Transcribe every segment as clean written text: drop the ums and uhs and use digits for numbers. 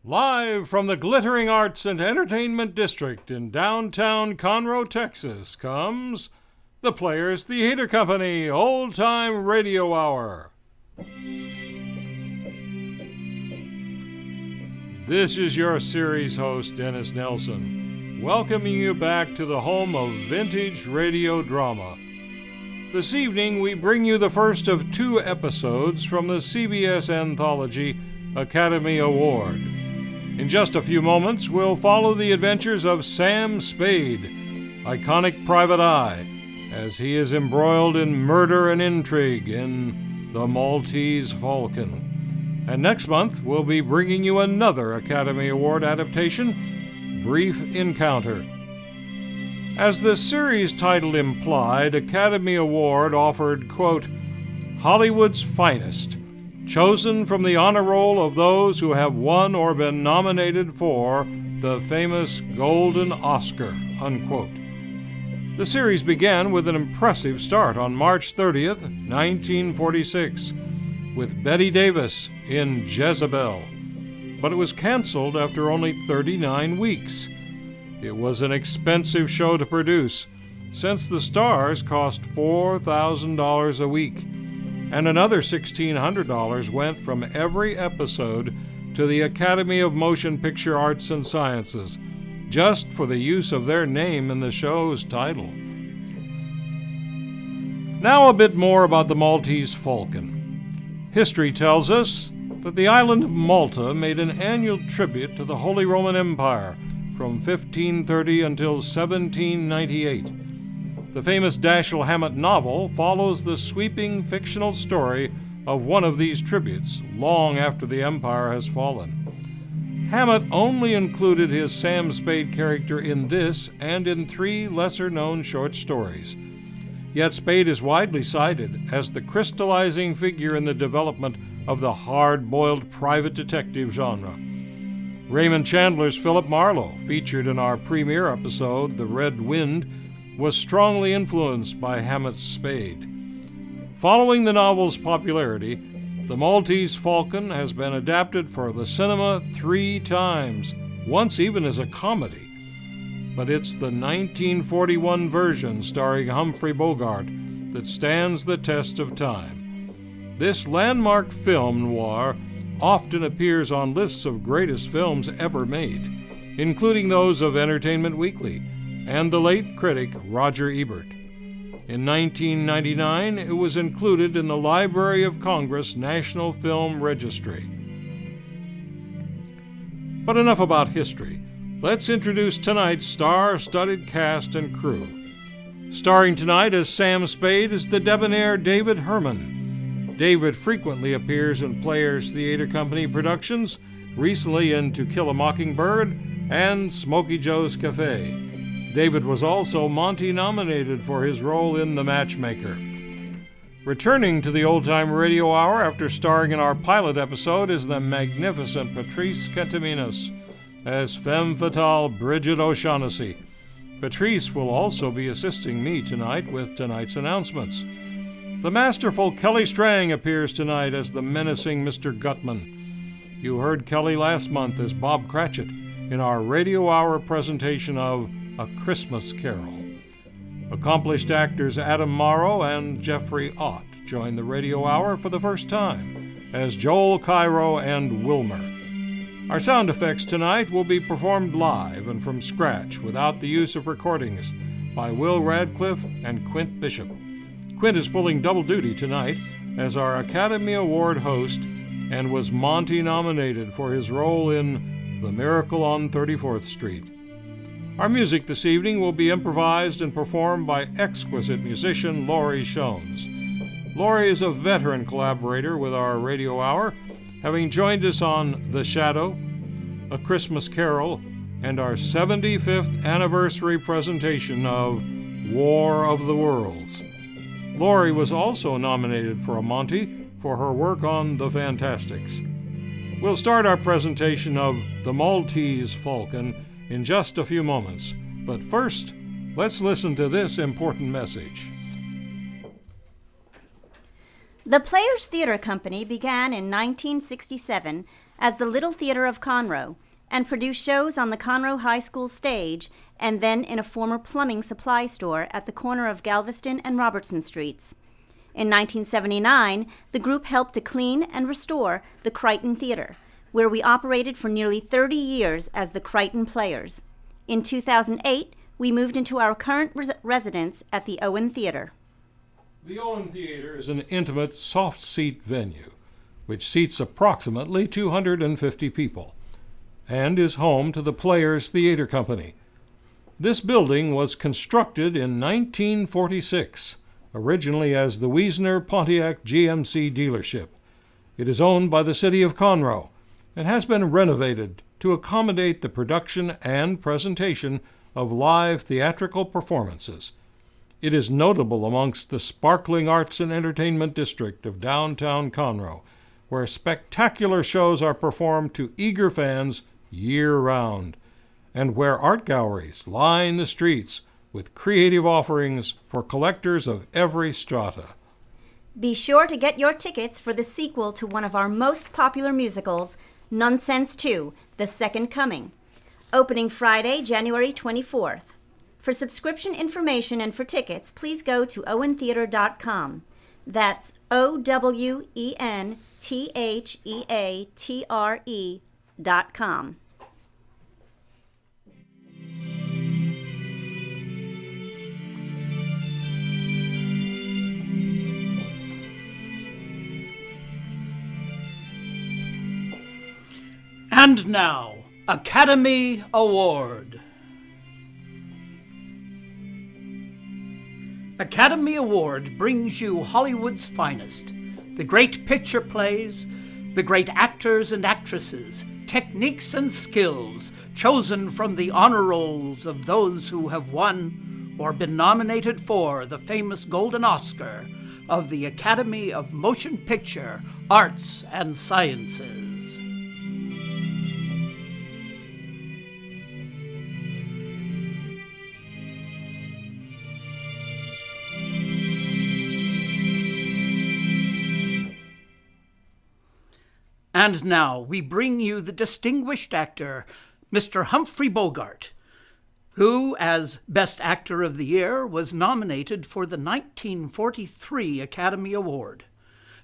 Live from the glittering Arts and Entertainment District in downtown Conroe, Texas, comes the Players Theater Company Old Time Radio Hour. This is your series host, Dennis Nelson, welcoming you back to the home of vintage radio drama. This evening, we bring you the first of 2 episodes from the CBS anthology Academy Award. In just a few moments, we'll follow the adventures of Sam Spade, iconic private eye, as he is embroiled in murder and intrigue in The Maltese Falcon. And next month, we'll be bringing you another Academy Award adaptation, Brief Encounter. As the series title implied, Academy Award offered, quote, Hollywood's finest, chosen from the honor roll of those who have won or been nominated for the famous Golden Oscar, unquote. The series began with an impressive start on March 30th, 1946, with Bette Davis in Jezebel, but it was canceled after only 39 weeks. It was an expensive show to produce, since the stars cost $4,000 a week, and another $1,600 went from every episode to the Academy of Motion Picture Arts and Sciences, just for the use of their name in the show's title. Now a bit more about the Maltese Falcon. History tells us that the island of Malta made an annual tribute to the Holy Roman Empire from 1530 until 1798. The famous Dashiell Hammett novel follows the sweeping fictional story of one of these tributes long after the empire has fallen. Hammett only included his Sam Spade character in this and in 3 lesser-known short stories. Yet Spade is widely cited as the crystallizing figure in the development of the hard-boiled private detective genre. Raymond Chandler's Philip Marlowe, featured in our premiere episode, The Red Wind, was strongly influenced by Hammett's Spade. Following the novel's popularity, The Maltese Falcon has been adapted for the cinema 3 times, once even as a comedy. But it's the 1941 version starring Humphrey Bogart that stands the test of time. This landmark film noir often appears on lists of greatest films ever made, including those of Entertainment Weekly and the late critic Roger Ebert. In 1999, it was included in the Library of Congress National Film Registry. But enough about history. Let's introduce tonight's star-studded cast and crew. Starring tonight as Sam Spade is the debonair David Herman. David frequently appears in Players Theater Company productions, recently in To Kill a Mockingbird and Smokey Joe's Cafe. David was also Monty nominated for his role in The Matchmaker. Returning to the Old Time Radio Hour after starring in our pilot episode is the magnificent Patrice Kentaminos as femme fatale Bridget O'Shaughnessy. Patrice will also be assisting me tonight with tonight's announcements. The masterful Kelly Strang appears tonight as the menacing Mr. Gutman. You heard Kelly last month as Bob Cratchit in our Radio Hour presentation of A Christmas Carol. Accomplished actors Adam Morrow and Jeffrey Ott join the Radio Hour for the first time as Joel Cairo and Wilmer. Our sound effects tonight will be performed live and from scratch without the use of recordings by Will Radcliffe and Quint Bishop. Quint is pulling double duty tonight as our Academy Award host and was Monty nominated for his role in The Miracle on 34th Street. Our music this evening will be improvised and performed by exquisite musician Laurie Shones. Laurie is a veteran collaborator with our Radio Hour, having joined us on The Shadow, A Christmas Carol, and our 75th anniversary presentation of War of the Worlds. Laurie was also nominated for a Monty for her work on The Fantastics. We'll start our presentation of The Maltese Falcon in just a few moments, but first, let's listen to this important message. The Players Theater Company began in 1967 as the Little Theater of Conroe and produced shows on the Conroe High School stage and then in a former plumbing supply store at the corner of Galveston and Robertson Streets. In 1979, the group helped to clean and restore the Crichton Theater, where we operated for nearly 30 years as the Crichton Players. In 2008, we moved into our current residence at the Owen Theater. The Owen Theater is an intimate, soft-seat venue, which seats approximately 250 people, and is home to the Players Theater Company. This building was constructed in 1946, originally as the Wiesner Pontiac GMC dealership. It is owned by the City of Conroe and has been renovated to accommodate the production and presentation of live theatrical performances. It is notable amongst the sparkling arts and entertainment district of downtown Conroe, where spectacular shows are performed to eager fans year-round, and where art galleries line the streets with creative offerings for collectors of every strata. Be sure to get your tickets for the sequel to one of our most popular musicals, Nonsense 2, The Second Coming, opening Friday, January 24th. For subscription information and for tickets, please go to owentheater.com. That's OwenTheatre.com. And now, Academy Award. Academy Award brings you Hollywood's finest, the great picture plays, the great actors and actresses, techniques and skills chosen from the honor rolls of those who have won or been nominated for the famous Golden Oscar of the Academy of Motion Picture Arts and Sciences. And now we bring you the distinguished actor, Mr. Humphrey Bogart, who, as Best Actor of the Year, was nominated for the 1943 Academy Award.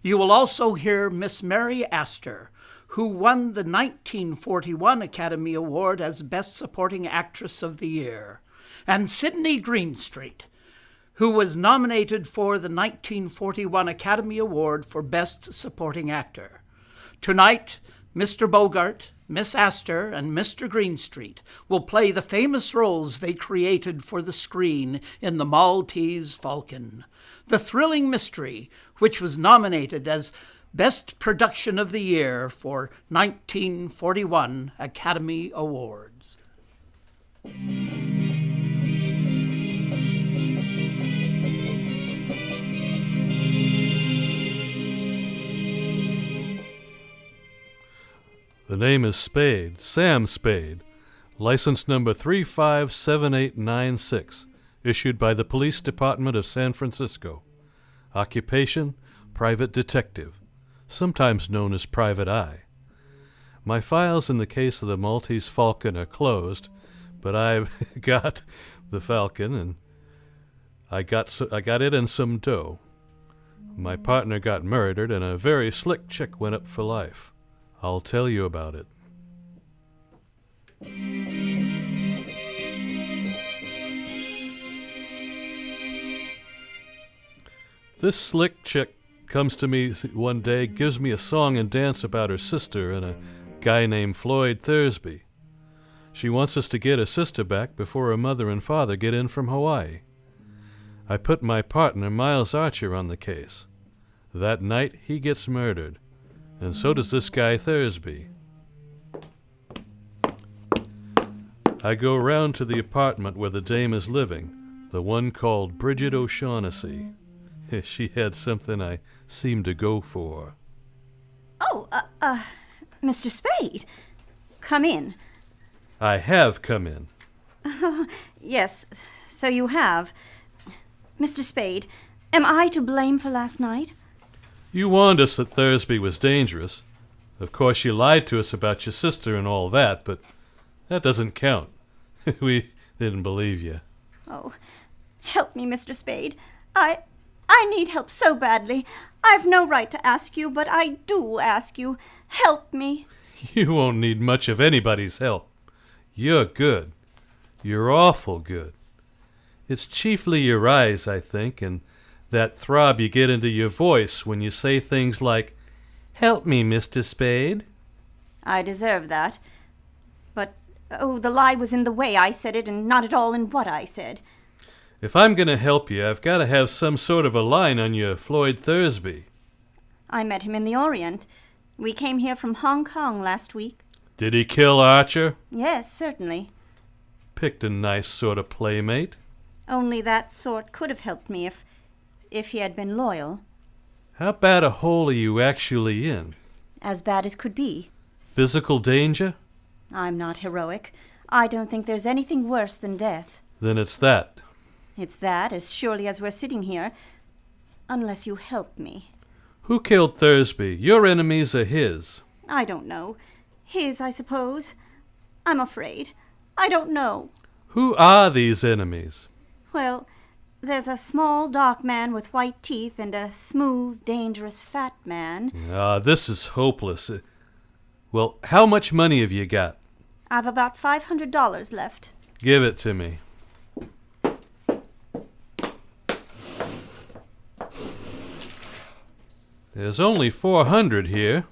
You will also hear Miss Mary Astor, who won the 1941 Academy Award as Best Supporting Actress of the Year, and Sidney Greenstreet, who was nominated for the 1941 Academy Award for Best Supporting Actor. Tonight, Mr. Bogart, Miss Astor, and Mr. Greenstreet will play the famous roles they created for the screen in The Maltese Falcon, the thrilling mystery which was nominated as Best Production of the Year for 1941 Academy Awards. The name is Spade, Sam Spade, license number 357896, issued by the Police Department of San Francisco. Occupation, private detective, sometimes known as Private Eye. My files in the case of the Maltese Falcon are closed, but I've got the Falcon, and I got it and some dough. My partner got murdered, and a very slick chick went up for life. I'll tell you about it. This slick chick comes to me one day, gives me a song and dance about her sister and a guy named Floyd Thursby. She wants us to get her sister back before her mother and father get in from Hawaii. I put my partner, Miles Archer, on the case. That night, he gets murdered. And so does this guy Thursby. I go round to the apartment where the dame is living, the one called Bridget O'Shaughnessy. She had something I seemed to go for. Oh, Mr. Spade, come in. I have come in. Yes, so you have. Mr. Spade, am I to blame for last night? You warned us that Thursby was dangerous. Of course, you lied to us about your sister and all that, but that doesn't count. We didn't believe you. Oh, help me, Mr. Spade. I need help so badly. I've no right to ask you, but I do ask you. Help me. You won't need much of anybody's help. You're good. You're awful good. It's chiefly your eyes, I think, and that throb you get into your voice when you say things like, "Help me, Mr. Spade." I deserve that. But, oh, the lie was in the way I said it and not at all in what I said. If I'm going to help you, I've got to have some sort of a line on your Floyd Thursby. I met him in the Orient. We came here from Hong Kong last week. Did he kill Archer? Yes, certainly. Picked a nice sort of playmate. Only that sort could have helped me if he had been loyal. How bad a hole are you actually in? As bad as could be. Physical danger? I'm not heroic. I don't think there's anything worse than death. Then it's that. It's that, as surely as we're sitting here, unless you help me. Who killed Thursby? Your enemies or his? I don't know. His, I suppose. I'm afraid. I don't know. Who are these enemies? Well, there's a small, dark man with white teeth and a smooth, dangerous, fat man. This is hopeless. Well, how much money have you got? I've about $500 left. Give it to me. There's only 400 here.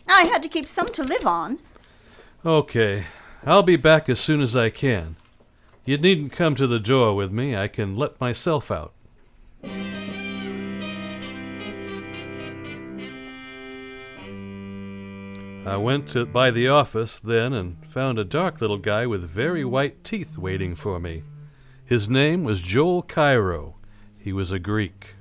I had to keep some to live on. Okay, I'll be back as soon as I can. You needn't come to the door with me. I can let myself out. I went by the office then and found a dark little guy with very white teeth waiting for me. His name was Joel Cairo. He was a Greek.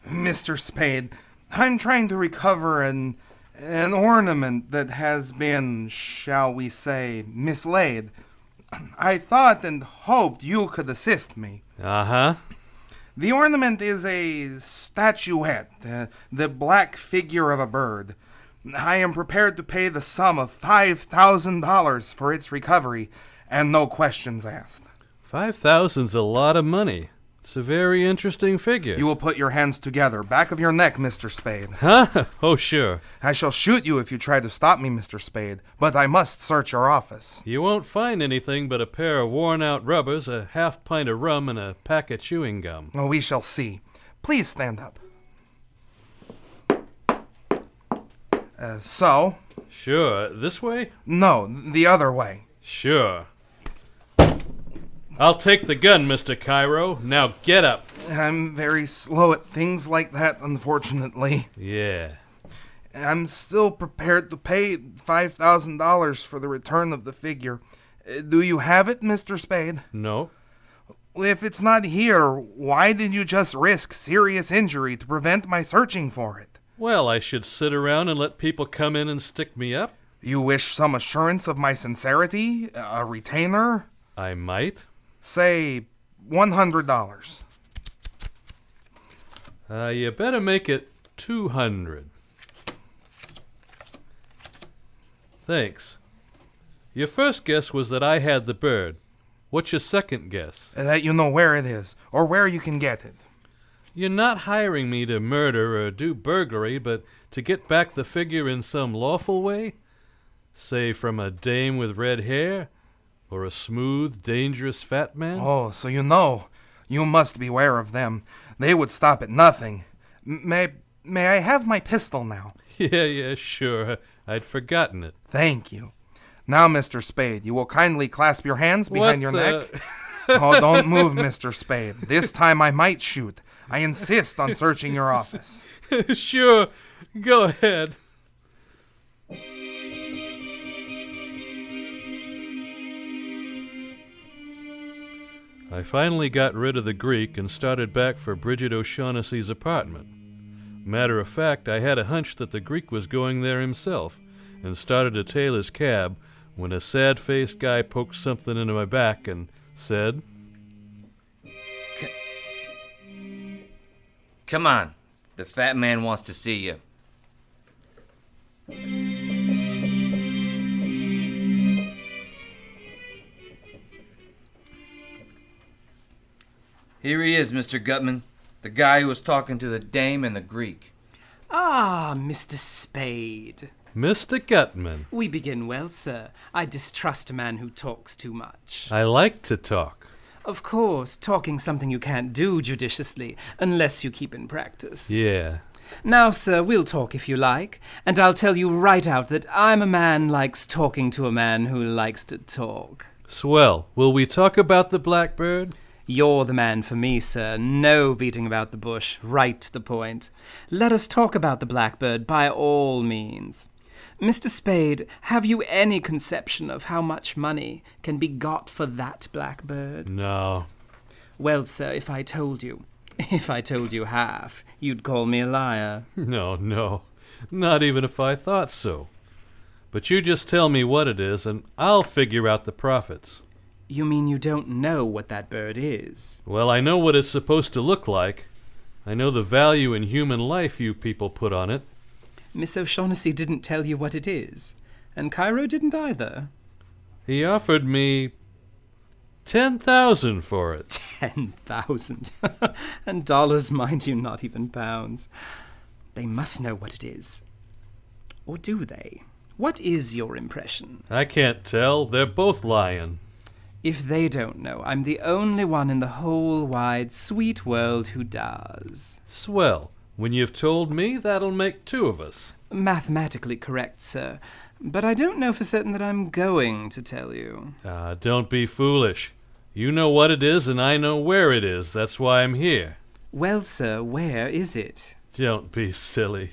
Mr. Spade, I'm trying to recover an ornament that has been, shall we say, mislaid. I thought and hoped you could assist me. Uh-huh. The ornament is a statuette, the black figure of a bird. I am prepared to pay the sum of $5,000 for its recovery, and no questions asked. 5,000's a lot of money. It's a very interesting figure. You will put your hands together, back of your neck, Mr. Spade. Huh? Oh, sure. I shall shoot you if you try to stop me, Mr. Spade, but I must search your office. You won't find anything but a pair of worn-out rubbers, a half pint of rum, and a pack of chewing gum. Oh, we shall see. Please stand up. So? Sure. This way? No, the other way. Sure. I'll take the gun, Mr. Cairo. Now get up. I'm very slow at things like that, unfortunately. Yeah. I'm still prepared to pay $5,000 for the return of the figure. Do you have it, Mr. Spade? No. If it's not here, why did you just risk serious injury to prevent my searching for it? Well, I should sit around and let people come in and stick me up? You wish some assurance of my sincerity? A retainer? I might. Say $100. You better make it 200. Thanks. Your first guess was that I had the bird. What's your second guess? That you know where it is, or where you can get it. You're not hiring me to murder or do burglary, but to get back the figure in some lawful way? Say from a dame with red hair? Or a smooth, dangerous fat man? Oh, so you know. You must beware of them. They would stop at nothing. May I have my pistol now? Yeah, sure. I'd forgotten it. Thank you. Now, Mr. Spade, you will kindly clasp your hands behind your neck. the- Oh, don't move, Mr. Spade. This time I might shoot. I insist on searching your office. Sure. Go ahead. I finally got rid of the Greek and started back for Bridget O'Shaughnessy's apartment. Matter of fact, I had a hunch that the Greek was going there himself and started to tail his cab when a sad-faced guy poked something into my back and said, Come on. The fat man wants to see you. Here he is, Mr. Gutman, the guy who was talking to the dame and the Greek. Ah, Mr. Spade. Mr. Gutman, We begin well, sir. I distrust a man who talks too much. I like to talk. Of course, talking's something you can't do judiciously, unless you keep in practice. Yeah. Now, sir, we'll talk if you like, and I'll tell you right out that I'm a man likes talking to a man who likes to talk. Swell. Will we talk about the blackbird? You're the man for me, sir. No beating about the bush. Right to the point. Let us talk about the blackbird by all means. Mr. Spade, have you any conception of how much money can be got for that blackbird? No. Well, sir, if I told you half, you'd call me a liar. No. Not even if I thought so. But you just tell me what it is, and I'll figure out the profits. You mean you don't know what that bird is? Well, I know what it's supposed to look like. I know the value in human life you people put on it. Miss O'Shaughnessy didn't tell you what it is, and Cairo didn't either. He offered me 10,000 for it. 10,000. And dollars, mind you, not even pounds. They must know what it is. Or do they? What is your impression? I can't tell. They're both lying. If they don't know, I'm the only one in the whole wide, sweet world who does. Swell. When you've told me, that'll make two of us. Mathematically correct, sir. But I don't know for certain that I'm going to tell you. Don't be foolish. You know what it is, and I know where it is. That's why I'm here. Well, sir, where is it? Don't be silly.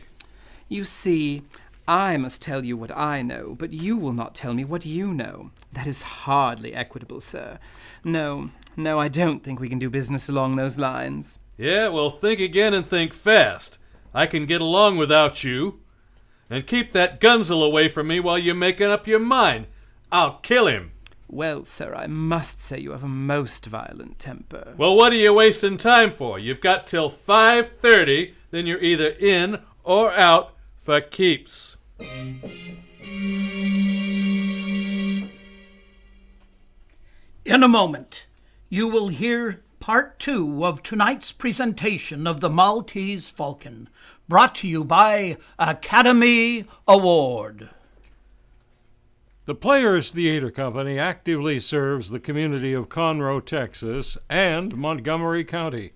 You see, I must tell you what I know, but you will not tell me what you know. That is hardly equitable, sir. No, I don't think we can do business along those lines. Yeah, well, think again and think fast. I can get along without you. And keep that Gunzel away from me while you're making up your mind. I'll kill him. Well, sir, I must say you have a most violent temper. Well, what are you wasting time for? You've got till 5:30, then you're either in or out for keeps. In a moment, you will hear part 2 of tonight's presentation of the Maltese Falcon, brought to you by Academy Award. The Players Theater Company actively serves the community of Conroe, Texas, and Montgomery County.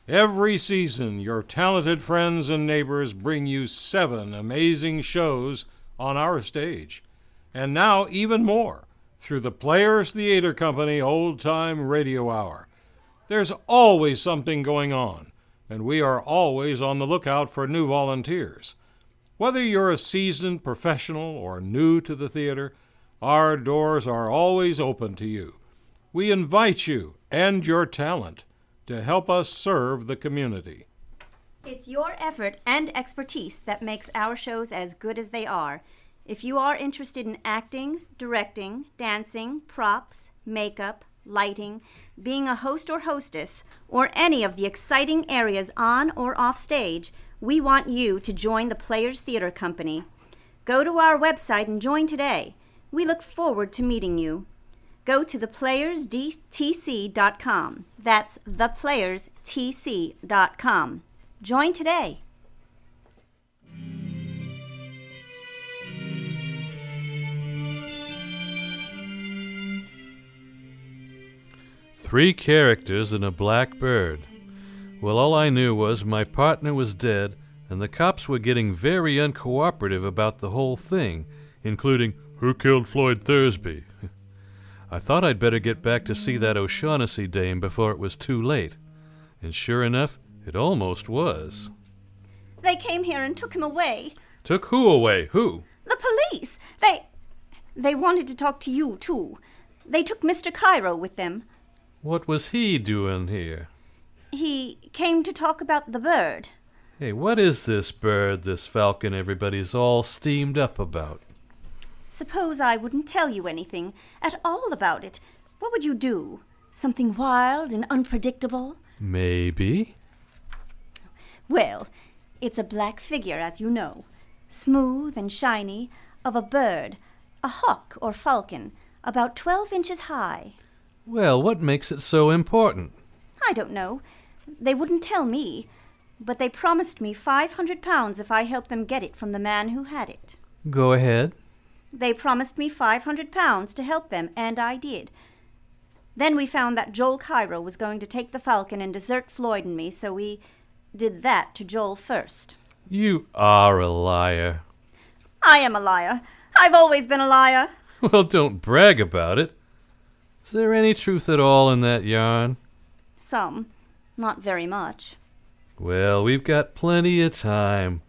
Every season, your talented friends and neighbors bring you 7 amazing shows on our stage. And now even more through the Players Theater Company Old Time Radio Hour. There's always something going on, and we are always on the lookout for new volunteers. Whether you're a seasoned professional or new to the theater, our doors are always open to you. We invite you and your talent to help us serve the community. It's your effort and expertise that makes our shows as good as they are. If you are interested in acting, directing, dancing, props, makeup, lighting, being a host or hostess, or any of the exciting areas on or off stage, we want you to join the Players Theater Company. Go to our website and join today. We look forward to meeting you. Go to theplayersTC.com. That's theplayersTC.com. Join today. Three characters and a black bird. Well, all I knew was my partner was dead, and the cops were getting very uncooperative about the whole thing, including, "Who killed Floyd Thursby?" I thought I'd better get back to see that O'Shaughnessy dame before it was too late. And sure enough, it almost was. They came here and took him away. Took who away? Who? The police. They wanted to talk to you, too. They took Mr. Cairo with them. What was he doing here? He came to talk about the bird. Hey, what is this bird, this falcon everybody's all steamed up about? Suppose I wouldn't tell you anything at all about it. What would you do? Something wild and unpredictable? Maybe. Well, it's a black figure, as you know, smooth and shiny, of a bird, a hawk or falcon, about 12 inches high. Well, what makes it so important? I don't know. They wouldn't tell me. But they promised me £500 if I helped them get it from the man who had it. Go ahead. They promised me £500 to help them, and I did. Then we found that Joel Cairo was going to take the Falcon and desert Floyd and me, so we did that to Joel first. You are a liar. I am a liar. I've always been a liar. Well, don't brag about it. Is there any truth at all in that yarn? Some. Not very much. Well, we've got plenty of time.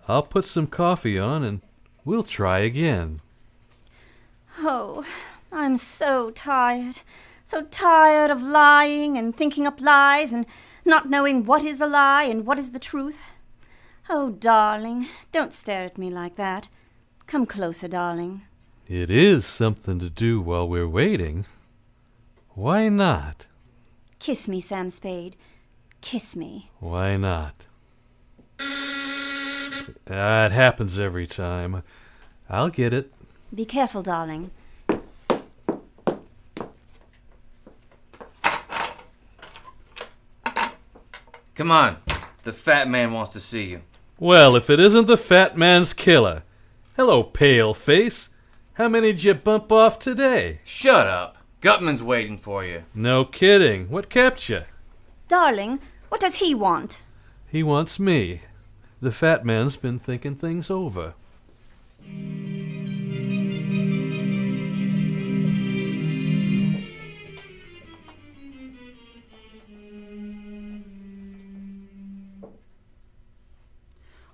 I'll put some coffee on and we'll try again. Oh, I'm so tired. So tired of lying and thinking up lies and not knowing what is a lie and what is the truth. Oh, darling, don't stare at me like that. Come closer, darling. It is something to do while we're waiting. Why not? Kiss me, Sam Spade. Kiss me. Why not? It happens every time. I'll get it. Be careful, darling. Come on. The fat man wants to see you. Well, if it isn't the fat man's killer. Hello, pale face. How many'd you bump off today? Shut up. Gutman's waiting for you. No kidding. What kept you? Darling, what does he want? He wants me. The fat man's been thinking things over.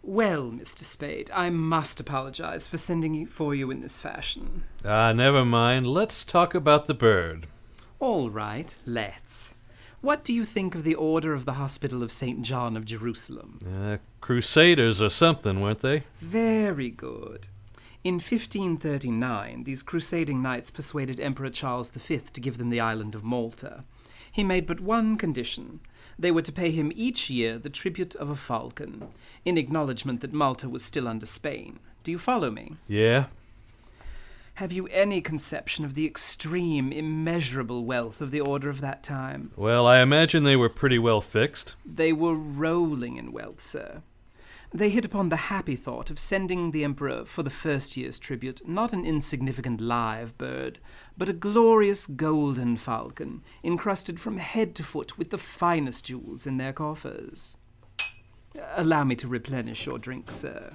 Well, Mr. Spade, I must apologize for sending for you in this fashion. Never mind. Let's talk about the bird. All right, let's. What do you think of the Order of the Hospital of St. John of Jerusalem? Crusaders or something, weren't they? Very good. In 1539, these crusading knights persuaded Emperor Charles V to give them the island of Malta. He made but one condition. They were to pay him each year the tribute of a falcon, in acknowledgement that Malta was still under Spain. Do you follow me? Yeah. Have you any conception of the extreme, immeasurable wealth of the order of that time? Well, I imagine they were pretty well fixed. They were rolling in wealth, sir. They hit upon the happy thought of sending the emperor for the first year's tribute not an insignificant live bird, but a glorious golden falcon, encrusted from head to foot with the finest jewels in their coffers. Allow me to replenish your drink, sir.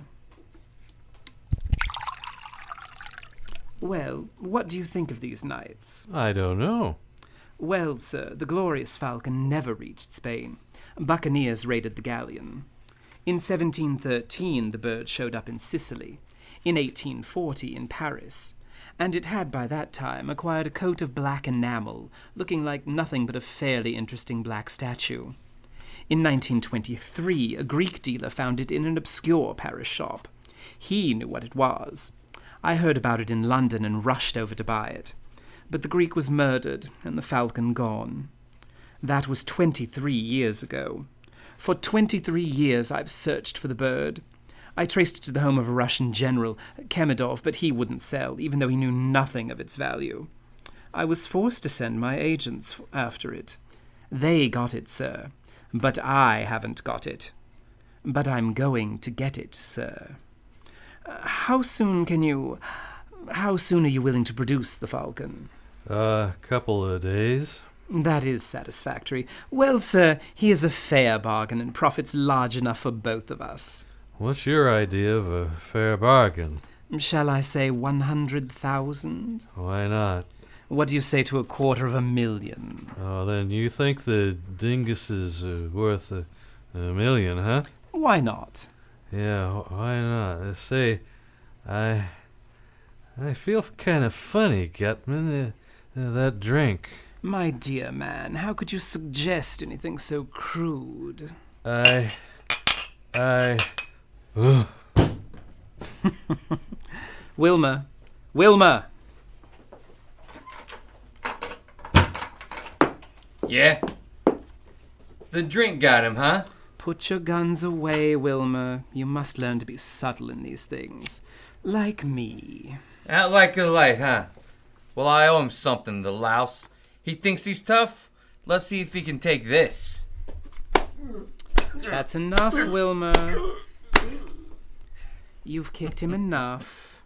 Well, what do you think of these knights? I don't know. Well, sir, the glorious falcon never reached Spain. Buccaneers raided the galleon. In 1713, the bird showed up in Sicily. In 1840, in Paris. And it had by that time acquired a coat of black enamel, looking like nothing but a fairly interesting black statue. In 1923, a Greek dealer found it in an obscure Paris shop. He knew what it was. I heard about it in London and rushed over to buy it. But the Greek was murdered and the falcon gone. That was 23 years ago. For 23 years I've searched for the bird. I traced it to the home of a Russian general, Kemedov, but he wouldn't sell, even though he knew nothing of its value. I was forced to send my agents after it. They got it, sir, but I haven't got it. But I'm going to get it, sir. How soon are you willing to produce the falcon? Couple of days. That is satisfactory. Well, sir, here's a fair bargain and profits large enough for both of us. What's your idea of a fair bargain? Shall I say 100,000? Why not? What do you say to $250,000? Oh, then you think the dingus is worth a million, huh? Why not? Yeah, why not? Say, I feel kind of funny, Gutman. That drink. My dear man, how could you suggest anything so crude? Wilma! Wilma! Yeah? The drink got him, huh? Put your guns away, Wilma. You must learn to be subtle in these things. Like me. Out like a light, huh? Well, I owe him something, the louse. He thinks he's tough? Let's see if he can take this. That's enough, Wilmer. You've kicked him enough.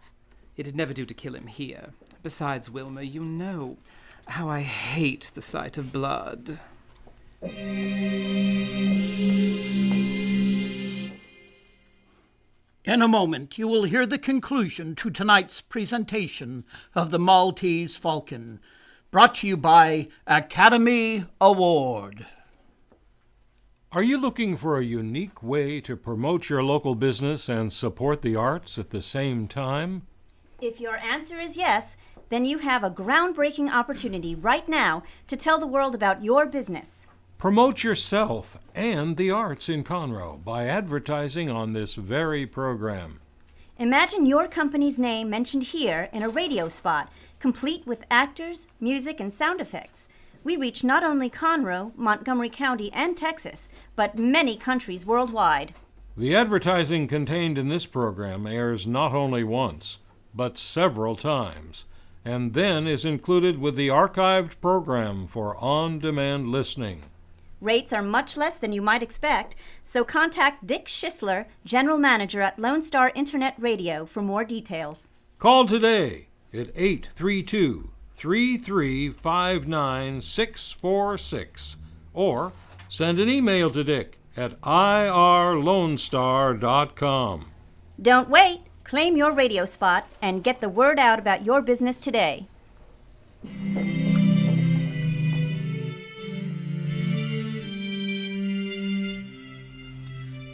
It'd never do to kill him here. Besides, Wilmer, you know how I hate the sight of blood. In a moment, you will hear the conclusion to tonight's presentation of the Maltese Falcon, brought to you by Academy Award. Are you looking for a unique way to promote your local business and support the arts at the same time? If your answer is yes, then you have a groundbreaking opportunity right now to tell the world about your business. Promote yourself and the arts in Conroe by advertising on this very program. Imagine your company's name mentioned here in a radio spot, complete with actors, music, and sound effects. We reach not only Conroe, Montgomery County, and Texas, but many countries worldwide. The advertising contained in this program airs not only once, but several times, and then is included with the archived program for on-demand listening. Rates are much less than you might expect, so contact Dick Schisler, General Manager at Lone Star Internet Radio, for more details. Call today at 832-3359-646 or send an email to Dick at irlonestar.com. Don't wait! Claim your radio spot and get the word out about your business today.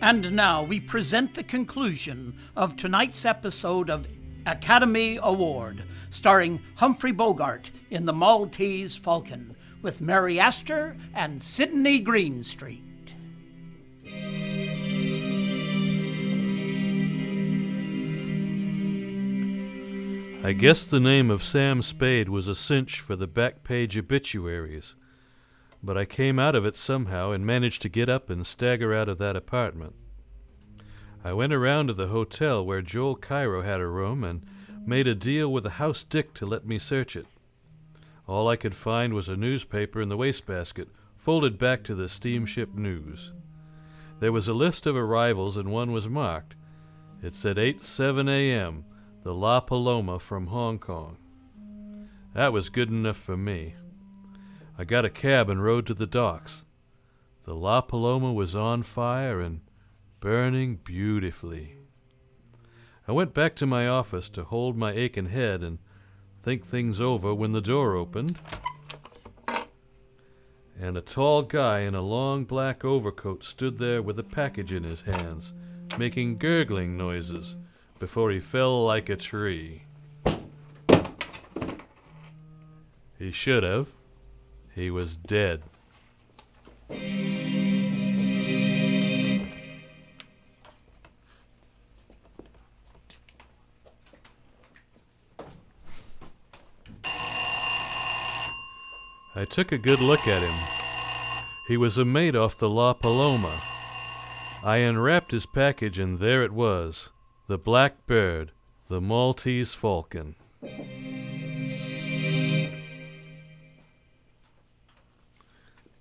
And now we present the conclusion of tonight's episode of Academy Award, starring Humphrey Bogart in The Maltese Falcon, with Mary Astor and Sidney Greenstreet. I guess the name of Sam Spade was a cinch for the back page obituaries, but I came out of it somehow and managed to get up and stagger out of that apartment. I went around to the hotel where Joel Cairo had a room and made a deal with the house dick to let me search it. All I could find was a newspaper in the wastebasket, folded back to the steamship news. There was a list of arrivals and one was marked. It said 8:07 a.m., the La Paloma from Hong Kong. That was good enough for me. I got a cab and rode to the docks. The La Paloma was on fire and burning beautifully. I went back to my office to hold my aching head and think things over when the door opened, and a tall guy in a long black overcoat stood there with a package in his hands, making gurgling noises before he fell like a tree. He should have. He was dead. I took a good look at him. He was a mate off the La Paloma. I unwrapped his package and there it was, the black bird, the Maltese Falcon.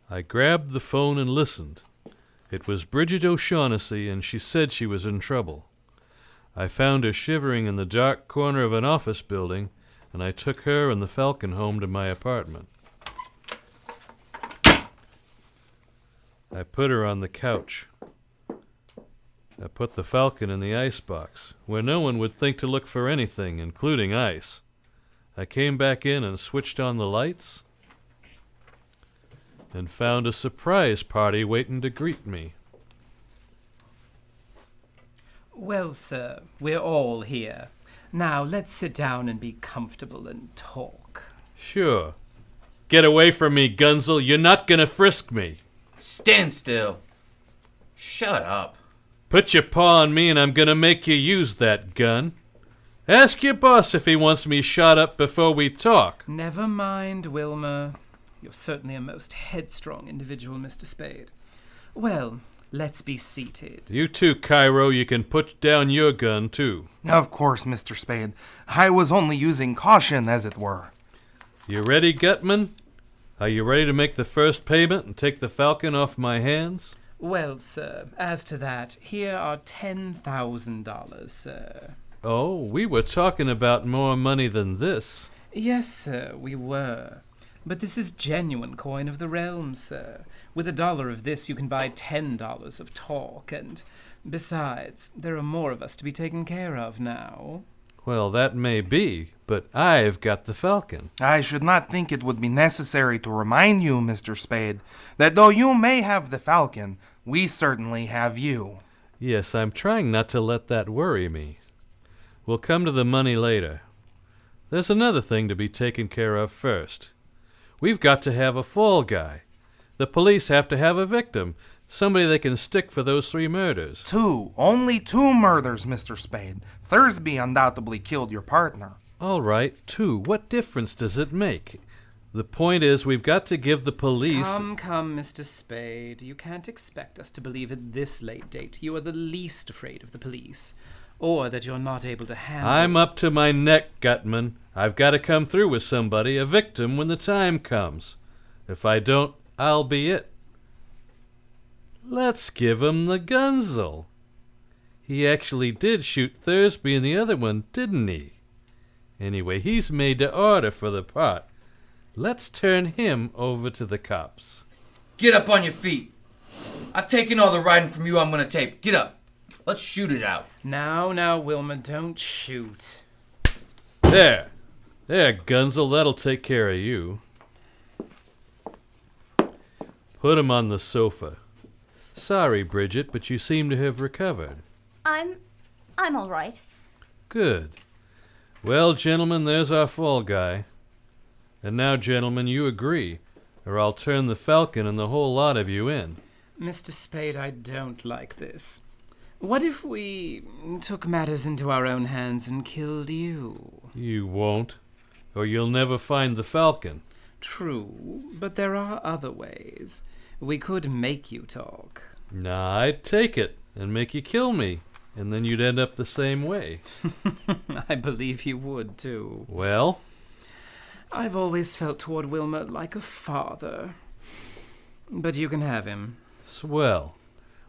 I grabbed the phone and listened. It was Bridget O'Shaughnessy, and she said she was in trouble. I found her shivering in the dark corner of an office building, and I took her and the Falcon home to my apartment. I put her on the couch. I put the Falcon in the icebox, where no one would think to look for anything, including ice. I came back in and switched on the lights, and found a surprise party waiting to greet me. Well, sir, we're all here. Now, let's sit down and be comfortable and talk. Sure. Get away from me, Gunzel. You're not gonna frisk me. Stand still. Shut up. Put your paw on me and I'm gonna make you use that gun. Ask your boss if he wants me shot up before we talk. Never mind, Wilmer. You're certainly a most headstrong individual, Mr. Spade. Well, let's be seated. You too, Cairo. You can put down your gun, too. Of course, Mr. Spade. I was only using caution, as it were. You ready, Gutman? Are you ready to make the first payment and take the Falcon off my hands? Well, sir, as to that, here are $10,000, sir. Oh, we were talking about more money than this. Yes, sir, we were. But this is genuine coin of the realm, sir. With $1 of this, you can buy $10 of talk, and besides, there are more of us to be taken care of now. Well, that may be, but I've got the Falcon. I should not think it would be necessary to remind you, Mr. Spade, that though you may have the Falcon, we certainly have you. Yes, I'm trying not to let that worry me. We'll come to the money later. There's another thing to be taken care of first. We've got to have a fall guy. The police have to have a victim, somebody they can stick for those 3 murders. Only 2 murders, Mr. Spade. Thursby undoubtedly killed your partner. All right, 2. What difference does it make? The point is, we've got to give the police... Come, Mr. Spade. You can't expect us to believe at this late date you are the least afraid of the police, or that you're not able to handle... I'm up to my neck, Gutman. I've got to come through with somebody, a victim, when the time comes. If I don't, I'll be it. Let's give him the gunzel. He actually did shoot Thursby in the other one, didn't he? Anyway, he's made to order for the part. Let's turn him over to the cops. Get up on your feet. I've taken all the riding from you I'm going to take. Get up. Let's shoot it out. Now, Wilma, don't shoot. There, Gunzel, that'll take care of you. Put him on the sofa. Sorry, Bridget, but you seem to have recovered. I'm all right. Good. Well, gentlemen, there's our fall guy. And now, gentlemen, you agree, or I'll turn the Falcon and the whole lot of you in. Mr. Spade, I don't like this. What if we took matters into our own hands and killed you? You won't, or you'll never find the Falcon. True, but there are other ways. We could make you talk. Nah, I'd take it and make you kill me, and then you'd end up the same way. I believe you would, too. Well? I've always felt toward Wilma like a father. But you can have him. Swell.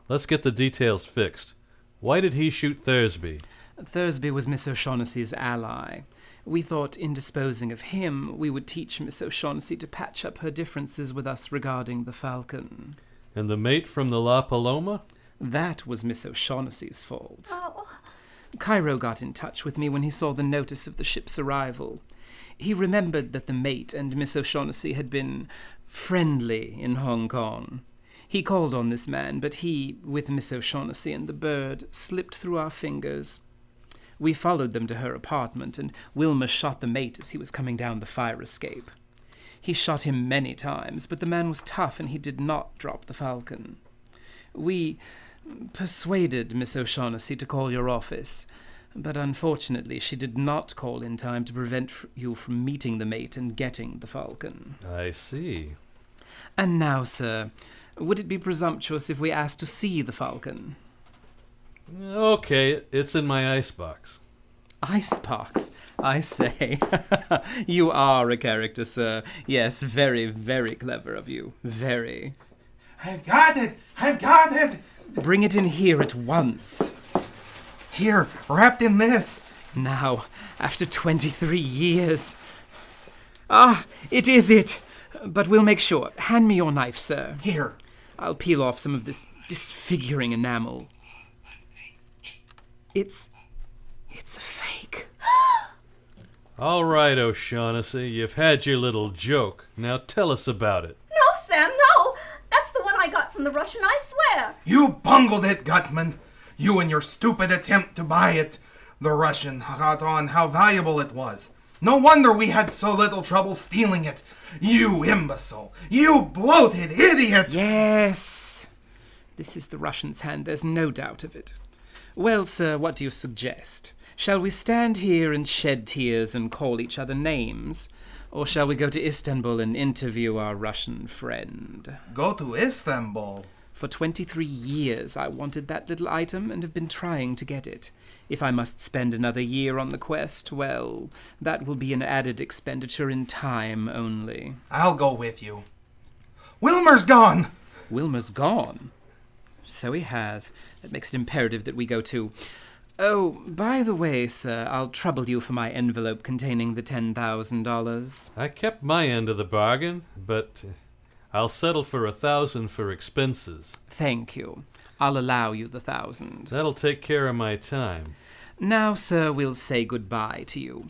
Let's get the details fixed. Why did he shoot Thursby? Thursby was Miss O'Shaughnessy's ally. We thought in disposing of him, we would teach Miss O'Shaughnessy to patch up her differences with us regarding the Falcon. And the mate from the La Paloma? That was Miss O'Shaughnessy's fault. Oh. Cairo got in touch with me when he saw the notice of the ship's arrival. He remembered that the mate and Miss O'Shaughnessy had been friendly in Hong Kong. He called on this man, but he, with Miss O'Shaughnessy and the bird, slipped through our fingers. We followed them to her apartment, and Wilma shot the mate as he was coming down the fire escape. He shot him many times, but the man was tough, and he did not drop the Falcon. We persuaded Miss O'Shaughnessy to call your office, but unfortunately she did not call in time to prevent you from meeting the mate and getting the Falcon. I see. And now, sir, would it be presumptuous if we asked to see the Falcon? Okay, it's in my icebox. Icebox, I say. You are a character, sir. Yes, very, very clever of you. Very. I've got it! Bring it in here at once. Here, wrapped in this. Now, after 23 years. Ah, it is it. But we'll make sure. Hand me your knife, sir. Here. I'll peel off some of this disfiguring enamel. It's a fake. All right, O'Shaughnessy, you've had your little joke. Now tell us about it. No, Sam, no! That's the one I got from the Russian, I swear! You bungled it, Gutman. You and your stupid attempt to buy it. The Russian caught on how valuable it was. No wonder we had so little trouble stealing it. You imbecile! You bloated idiot! Yes! This is the Russian's hand, there's no doubt of it. Well, sir, what do you suggest? Shall we stand here and shed tears and call each other names? Or shall we go to Istanbul and interview our Russian friend? Go to Istanbul. For 23 years I wanted that little item and have been trying to get it. If I must spend another year on the quest, well, that will be an added expenditure in time only. I'll go with you. Wilmer's gone! Wilmer's gone? So he has. That makes it imperative that we go too. Oh, by the way, sir, I'll trouble you for my envelope containing the $10,000. I kept my end of the bargain, but I'll settle for $1,000 for expenses. Thank you. I'll allow you the 1,000. That'll take care of my time. Now, sir, we'll say goodbye to you.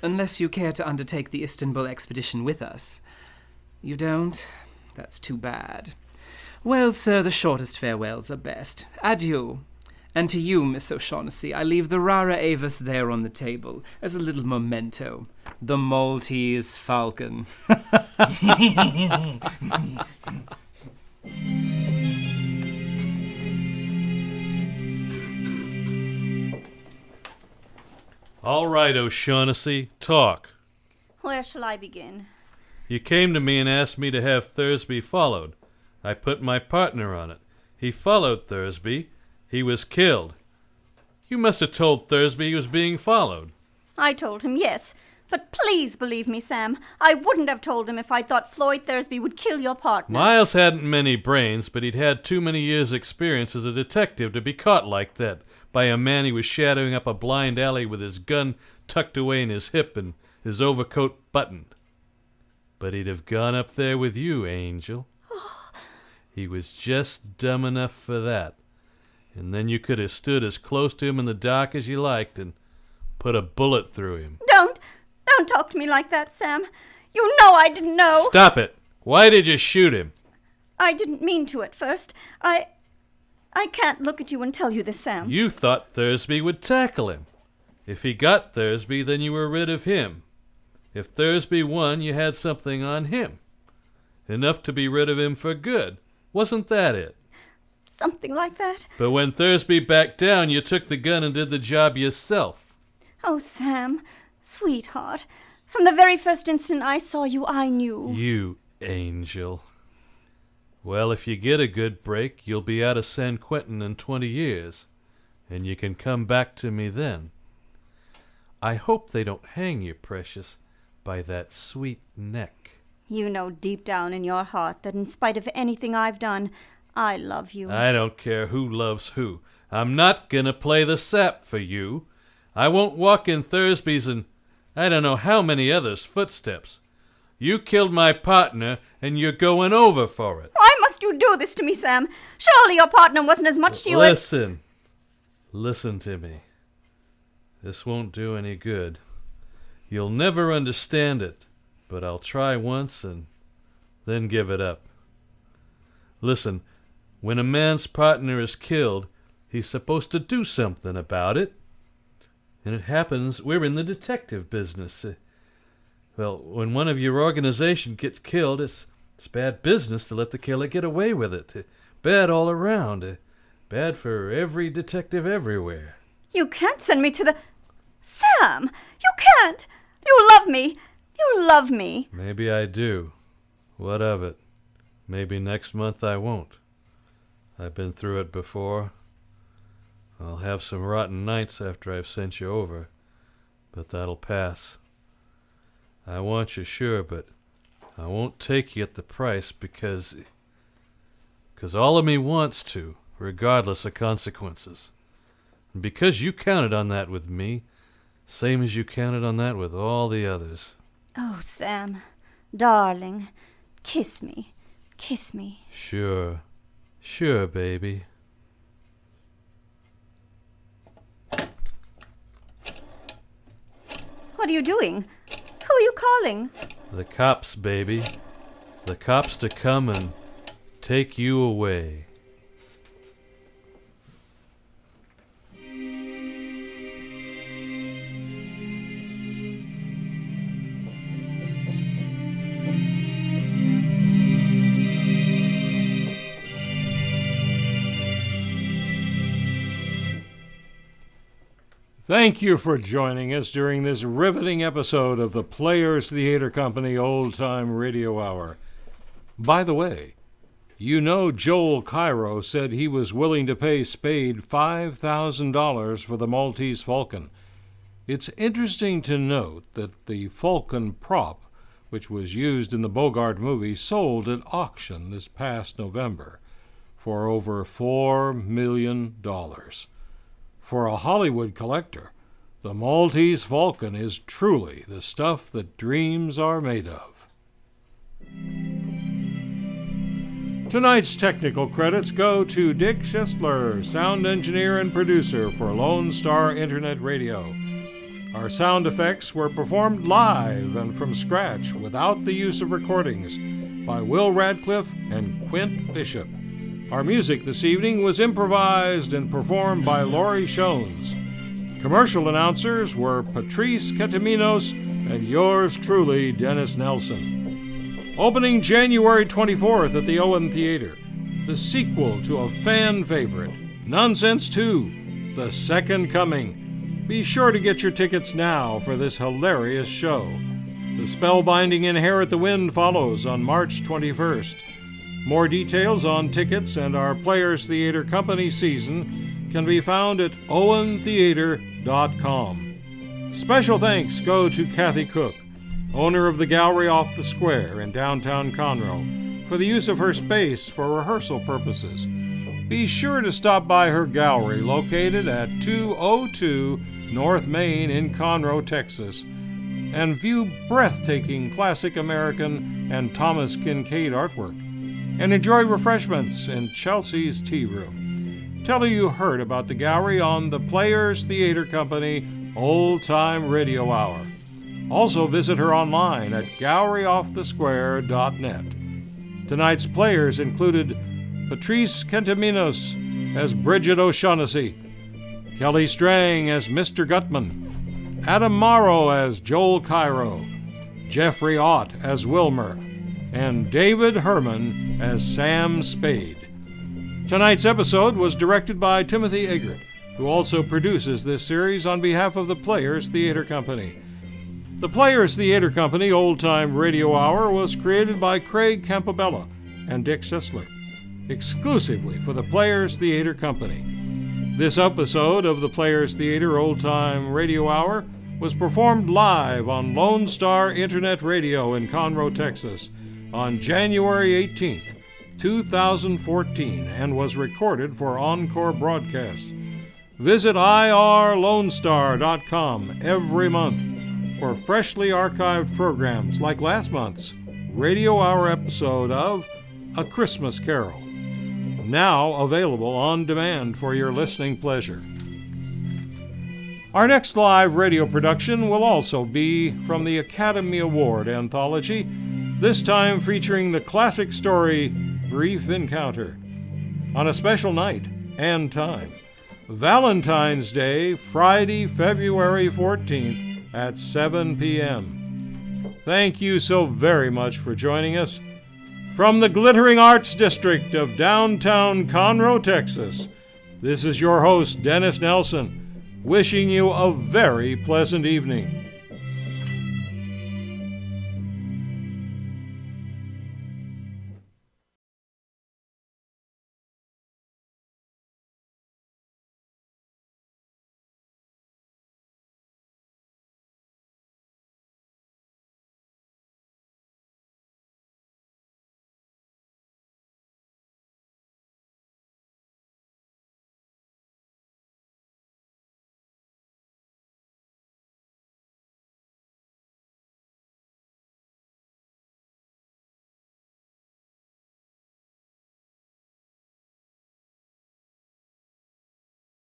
Unless you care to undertake the Istanbul expedition with us. You don't? That's too bad. Well, sir, the shortest farewells are best. Adieu. And to you, Miss O'Shaughnessy, I leave the rara avis there on the table as a little memento. The Maltese Falcon. All right, O'Shaughnessy, talk. Where shall I begin? You came to me and asked me to have Thursby followed. I put my partner on it. He followed Thursby. He was killed. You must have told Thursby he was being followed. I told him yes, but please believe me, Sam. I wouldn't have told him if I thought Floyd Thursby would kill your partner. Miles hadn't many brains, but he'd had too many years' experience as a detective to be caught like that by a man he was shadowing up a blind alley with his gun tucked away in his hip and his overcoat buttoned. But he'd have gone up there with you, Angel. He was just dumb enough for that. And then you could have stood as close to him in the dark as you liked and put a bullet through him. Don't talk to me like that, Sam. You know I didn't know. Stop it! Why did you shoot him? I didn't mean to at first. I can't look at you and tell you this, Sam. You thought Thursby would tackle him. If he got Thursby, then you were rid of him. If Thursby won, you had something on him. Enough to be rid of him for good. Wasn't that it? Something like that. But when Thursby backed down, you took the gun and did the job yourself. Oh, Sam, sweetheart. From the very first instant I saw you, I knew. You angel. Well, if you get a good break, you'll be out of San Quentin in 20 years, and you can come back to me then. I hope they don't hang you, precious, by that sweet neck. You know deep down in your heart that in spite of anything I've done, I love you. I don't care who loves who. I'm not gonna play the sap for you. I won't walk in Thursby's and I don't know how many others' footsteps. You killed my partner, and you're going over for it. Why must you do this to me, Sam? Surely your partner wasn't as much to you as... Listen to me. This won't do any good. You'll never understand it, but I'll try once and then give it up. Listen, when a man's partner is killed, he's supposed to do something about it. And it happens we're in the detective business. Well, when one of your organization gets killed, it's bad business to let the killer get away with it. Bad all around. Bad for every detective everywhere. You can't send me to the... Sam! You can't! You love me! You love me! Maybe I do. What of it? Maybe next month I won't. I've been through it before. I'll have some rotten nights after I've sent you over, but that'll pass. I want you, sure, but I won't take you at the price because all of me wants to, regardless of consequences. And because you counted on that with me, same as you counted on that with all the others. Oh, Sam, darling, kiss me. Kiss me. Sure, baby. What are you doing? Who are you calling? The cops, baby. The cops to come and take you away. Thank you for joining us during this riveting episode of the Players Theater Company Old Time Radio Hour. By the way, You know Joel Cairo said he was willing to pay Spade $5,000 for the Maltese Falcon. It's interesting to note that the Falcon prop, which was used in the Bogart movie, sold at auction this past November for over $4 million. For a Hollywood collector, the Maltese Falcon is truly the stuff that dreams are made of. Tonight's technical credits go to Dick Schisler, sound engineer and producer for Lone Star Internet Radio. Our sound effects were performed live and from scratch without the use of recordings by Will Radcliffe and Quint Bishop. Our music this evening was improvised and performed by Laurie Shones. Commercial announcers were Patrice Ketaminos and yours truly, Dennis Nelson. Opening January 24th at the Owen Theater, the sequel to a fan favorite, Nonsense 2, The Second Coming. Be sure to get your tickets now for this hilarious show. The spellbinding Inherit the Wind follows on March 21st. More details on tickets and our Players Theater Company season can be found at owentheater.com. Special thanks go to Kathy Cook, owner of the Gallery Off the Square in downtown Conroe, for the use of her space for rehearsal purposes. Be sure to stop by her gallery located at 202 North Main in Conroe, Texas, and view breathtaking classic American and Thomas Kincaid artwork, and enjoy refreshments in Chelsea's Tea Room. Tell her you heard about the gallery on the Players Theater Company Old Time Radio Hour. Also visit her online at galleryoffthesquare.net. Tonight's players included Patrice Ketaminos as Bridget O'Shaughnessy, Kelly Strang as Mr. Gutman, Adam Morrow as Joel Cairo, Jeffrey Ott as Wilmer, and David Herman as Sam Spade. Tonight's episode was directed by Timothy Eggert, who also produces this series on behalf of the Players Theater Company. The Players Theater Company Old Time Radio Hour was created by Craig Campobella and Dick Schisler, exclusively for the Players Theater Company. This episode of the Players Theater Old Time Radio Hour was performed live on Lone Star Internet Radio in Conroe, Texas, on January 18th, 2014, and was recorded for encore broadcasts. Visit irlonestar.com every month for freshly archived programs like last month's Radio Hour episode of A Christmas Carol, now available on demand for your listening pleasure. Our next live radio production will also be from the Academy Award anthology, this time featuring the classic story Brief Encounter, on a special night and time, Valentine's Day, Friday, February 14th at 7 p.m. Thank you so very much for joining us. From the glittering Arts District of downtown Conroe, Texas, this is your host, Dennis Nelson, wishing you a very pleasant evening.